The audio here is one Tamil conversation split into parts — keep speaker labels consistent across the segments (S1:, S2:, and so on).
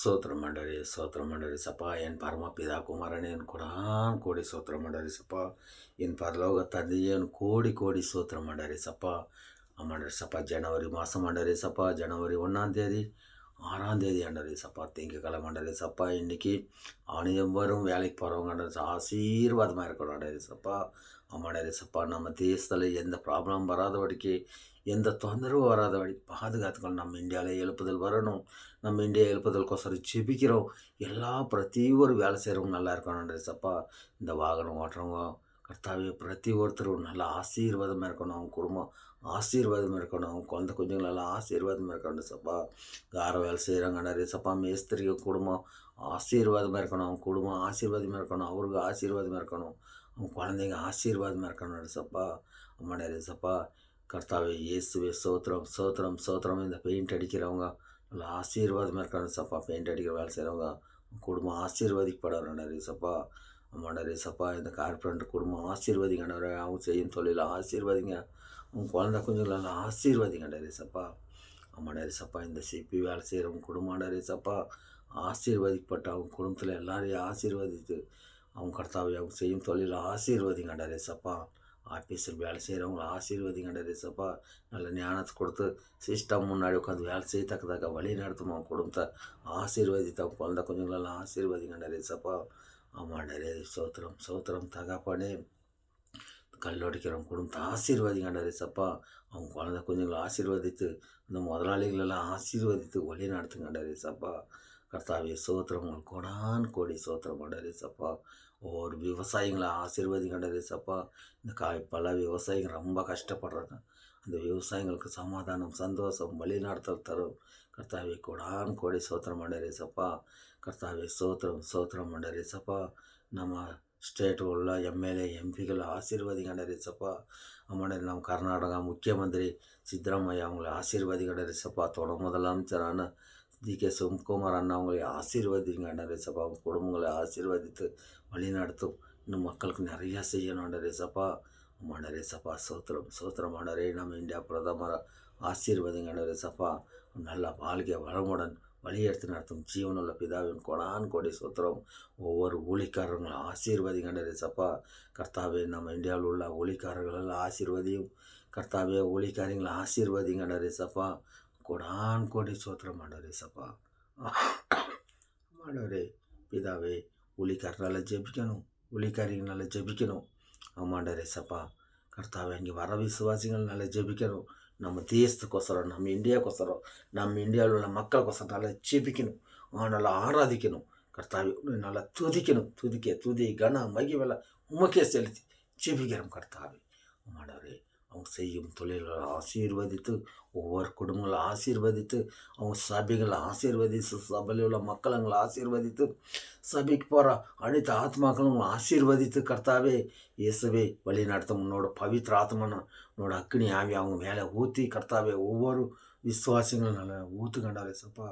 S1: స్తోత్రం సపా என் பரமபிதா குமாரனே என் கொடான் கோடி స్తోత్రం சப்பா என் பரலோக தந்தையே என் கோடி கோடி స్తోత్రం சப்பா சப்பா ஜனவரி மாதம் சப்பா ஜனவரி 1ஆம் தேதி 6ஆம் தேதி சப்பா திங்கக்கிழமை சப்பா இன்னைக்கு ஆணையம் வரும் வேலைக்கு போகிறவங்க ஆசீர்வாதமாக இருக்கணும் சப்பா சப்பா நம்ம தேசத்தில் எந்த ப்ராப்ளம் வராதபடிக்கு எந்த தொந்தரவும் வராதபடி பாதுகாத்துக்கணும். நம்ம இந்தியாவில் எழுப்புதல் வரணும். நம்ம இந்தியா எழுப்புதலுக்கோசரம் ஜெபிக்கிறோம். பிரதி ஒரு வேலை செய்கிறவங்க நல்லா இருக்கணும் சப்பா. இந்த வாகனம் ஓட்டுறவங்க கர்த்தாவே பிரதி ஒருத்தரும் நல்ல ஆசீர்வாதமாக இருக்கணும். அவங்க குடும்பம் ஆசீர்வாதமாக இருக்கணும். அவங்க குழந்தை குஞ்சுங்களெல்லாம் ஆசீர்வாதமாக இருக்கணும் சப்பா. கார வேலை செய்கிறாங்க சப்பா. மேஸ்திரி குடும்பம் ஆசீர்வாதமாக இருக்கணும். அவங்க குடும்பம் ஆசீர்வாதமாக இருக்கணும். அவருக்கு ஆசீர்வாதமாக இருக்கணும். அவங்க குழந்தைங்க ஆசீர்வாதமாக இருக்கணும் சப்பா. சப்பா கர்த்தாவே இயேசுவே சோத்திரம் இந்த பெயிண்ட் அடிக்கிறவங்க நல்லா ஆசீர்வாதமாக இருக்காங்க சப்பா. பெயிண்ட் அடிக்கிற வேலை செய்கிறவங்க குடும்பம் ஆசீர்வதிக்கப்படுறாங்க சப்பா. சப்பா இந்த கார்பரேட்டர் குடும்பம் ஆசீர்வதிங்க. அவங்க செய்யும் தொழில் ஆசீர்வதிங்க. அவங்க குழந்தை குஞ்சுங்களெல்லாம் ஆசீர்வதிங்க சப்பா. சப்பா இந்த சிபி வேலை செய்கிறவங்க குடும்பம் சப்பா ஆசீர்வதிக்கப்பட்ட அவங்க குடும்பத்தில் எல்லாரையும் ஆசீர்வதித்து அவங்க கர்த்தாவை அவங்க செய்யும் தொழில் ஆசீர்வதிங்க சப்பா. ஆஃபீஸில் வேலை செய்கிறவங்கள ஆசீர்வதிங்க சப்பா. நல்ல ஞானத்தை கொடுத்து சிஸ்டம் முன்னாடி உட்காந்து வேலை செய்யத்தக்கதாக வழி நடத்தும் அவங்க குடும்பத்தை ஆசீர்வதித்து அவங்க குழந்தை குஞ்சுங்களெல்லாம் ஆசீர்வதிங்க சப்பா. சோத்திரம் தகப்பனே கல்லொடிக்கிறவங்க குடும்பத்தை ஆசீர்வதிங்க சப்பா. அவங்க குழந்தை குஞ்சுங்களை ஆசீர்வதித்து அந்த முதலாளிகளெல்லாம் ஆசீர்வதித்து வழி நடத்துங்க சப்பா. கர்த்தாவே சோத்திரம் உங்களுக்கு கோடான் கோடி சோத்திரம் சப்பா. ஒவ்வொரு விவசாயிகளை ஆசீர்வதிங்க சப்பா. இந்த பல விவசாயிகள் ரொம்ப கஷ்டப்படுறாங்க. அந்த விவசாயிகளுக்கு சமாதானம் சந்தோஷம் வழிநடத்தல் தரும் கர்த்தாவே கோடான் கோடி சோத்திரம் சப்பா. கர்த்தாவே சோத்திரம் சப்பா. நம்ம ஸ்டேட் உள்ள எம்எல்ஏ எம்பிகள் ஆசீர்வதிங்க சப்பா. நம்ம கர்நாடகா முக்கியமந்திரி சித்தராமையா அவங்களை ஆசீர்வதிங்க சப்பா. முதலமைச்சரான ஜி.கே. சிவகுமார் அண்ணா அவங்களை ஆசீர்வதிங்க சப்பா. அவங்க குடும்பங்களை ஆசீர்வதித்து வழி நடத்தும். இன்னும் மக்களுக்கு நிறையா செய்யணும் சப்பா. சப்பா சோத்திரம் நம்ம இந்தியா பிரதமரை ஆசீர்வதிங்க சப்பா. நல்ல வாழ்க்கை வளமுடன் வழி எடுத்து நடத்தும் ஜீவனுள்ள பிதாவின் கோடான் கோடி சோத்திரம். ஒவ்வொரு ஊழிக்காரர்களும் ஆசீர்வதிங்க சப்பா. கர்த்தாவே நம்ம இந்தியாவில் உள்ள ஊழிக்காரர்களெல்லாம் ஆசீர்வதியும் கர்த்தாவே. ஊழிக்காரங்களை ஆசீர்வதிங்க சப்பா. கோடான் கோடி சோத்திரம் சப்பா. பிதாவே ஊழிக்காரனால ஜெபிக்கணும். ஊழிக்காரிங்களால ஜெபிக்கணும். சப்பா. கர்த்தாவே இங்கே வர விசுவாசிகள் நல்லா ஜெபிக்கணும். நம்ம தேசத்துக்கோசரம் நம்ம இந்தியாவுக்கோசரம் நம்ம இந்தியாவில் உள்ள மக்களுக்கோசரம் நல்லா ஜெபிக்கணும். நல்லா ஆராதிக்கணும். கர்த்தாவே நல்லா துதிக்கணும். துதி கன மகிவலை உமக்கே செலுத்தி ஜெபிக்கிறோம் கர்த்தாவே. அவங்க செய்யும் தொழில்களை ஆசீர்வதித்து ஒவ்வொரு குடும்பங்களை ஆசீர்வதித்து அவங்க சபைகளை ஆசீர்வதித்து சபையில் உள்ள மக்களுங்களை ஆசீர்வதித்து சபைக்கு போகிற அனைத்து ஆத்மாக்களும் ஆசீர்வதித்து கர்த்தாவே இயேசுவே வழி நடத்தும். உன்னோட பவித்திர ஆத்மனை உன்னோட அக்னி ஆவி அவங்க மேலே ஊற்றி கர்த்தாவே ஒவ்வொரு விசுவாசிகளும் நல்லா ஊற்றுக்கண்டாரே சப்பா.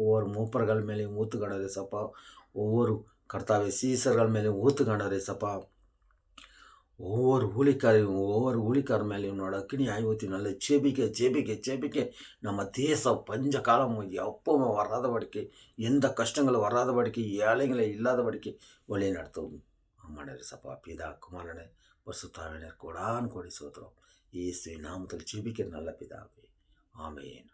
S1: ஒவ்வொரு மூப்பர்கள் மேலேயும் ஊற்றுக்கண்டாரே சப்பா. ஒவ்வொரு கர்த்தாவே சீசர்கள் மேலேயும் ஊற்றுக்கண்டாரே சப்பா. ஒவ்வொரு ஊழிக்காரர் மேலேயும் என்னோட அக்னி ஆய்வூற்றி நல்ல ஜெபிக்க நம்ம தேசம் பஞ்ச காலம் எப்பவும் வராதபடிக்கு எந்த கஷ்டங்களும் வராதபடிக்கு ஏழைகளை இல்லாதபடிக்கு வழி நடத்தவும் சப்பா. பிதா குமாரனை பரிசுத்தாவினர் கோடான் கோடி சோத்திரம். இயேசுவின் நாமத்தில் ஜெபிக்க நல்ல பிதாவே. ஆமென்.